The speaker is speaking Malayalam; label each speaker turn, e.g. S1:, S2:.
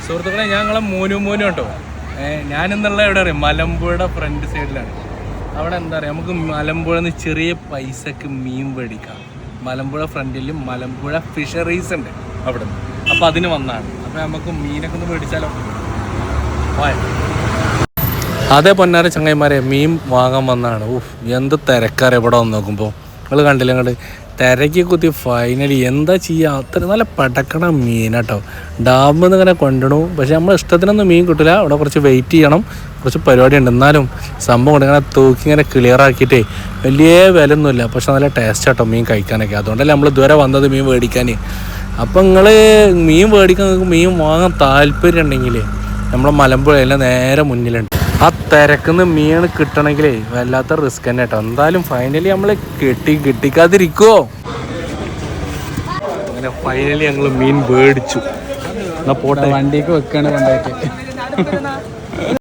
S1: സുഹൃത്തുക്കളെ ഞങ്ങളെ മോനും കേട്ടോ. ഞാനെന്നുള്ള എവിടെ അറിയാം, മലമ്പുഴയുടെ ഫ്രണ്ട് സൈഡിലാണ്. അവിടെ എന്താ പറയുക, നമുക്ക് മലമ്പുഴ നിന്ന് ചെറിയ പൈസക്ക് മീൻ മേടിക്കാം. മലമ്പുഴ ഫ്രണ്ടിൽ മലമ്പുഴ ഫിഷറീസ് ഉണ്ട് അവിടെ നിന്ന്. അപ്പോൾ അതിന് വന്നതാണ്. അപ്പോൾ നമുക്ക് മീനൊക്കെ ഒന്ന് മേടിച്ചാലോ? അതേ പൊന്നാര ചങ്ങായിമാരെ, മീൻ വാങ്ങാൻ വന്നതാണ്. എന്ത് തിരക്കാറ് ഇവിടെ വന്ന് നോക്കുമ്പോൾ. നിങ്ങൾ കണ്ടില്ല, അങ്ങോട്ട് തിരക്കി കുത്തി ഫൈനലി എന്താ ചെയ്യുക. അത്ര നല്ല പടക്കണ മീനാട്ടോ. ഡാമിൽ നിന്ന് ഇങ്ങനെ കൊണ്ടുവന്നു. പക്ഷെ നമ്മൾ ഇഷ്ടത്തിനൊന്നും മീൻ കിട്ടില്ല. അവിടെ കുറച്ച് വെയിറ്റ് ചെയ്യണം, കുറച്ച് പരിപാടി ഉണ്ട്. എന്നാലും സംഭവം കൊണ്ട് ഇങ്ങനെ തൂക്കി ഇങ്ങനെ ക്ലിയർ ആക്കിയിട്ടേ വലിയ വില ഒന്നുമില്ല. പക്ഷെ നല്ല ടേസ്റ്റ് ആട്ടോ മീൻ കഴിക്കാനൊക്കെ. അതുകൊണ്ടല്ലേ നമ്മൾ ഇതുവരെ വന്നത് മീൻ മേടിക്കാൻ. അപ്പം നിങ്ങൾ മീൻ മേടിക്കാൻ, നിങ്ങൾക്ക് മീൻ വാങ്ങാൻ താല്പര്യം ഉണ്ടെങ്കിൽ നമ്മളെ മലമ്പുഴയിലെ നേരെ മുന്നിലുണ്ട്. ആ തിരക്കുന്ന് മീൻ കിട്ടണമെങ്കിലേ വല്ലാത്ത റിസ്ക് തന്നെ കേട്ടോ. എന്തായാലും ഫൈനലി നമ്മൾ കിട്ടിക്കാതിരിക്കുമോ? അങ്ങനെ ഫൈനലി ഞങ്ങൾ മീൻ മേടിച്ചു. എന്നാ പോട്ടെ,
S2: വണ്ടിക്ക് വെക്കാണ് കൊണ്ടായിട്ട്.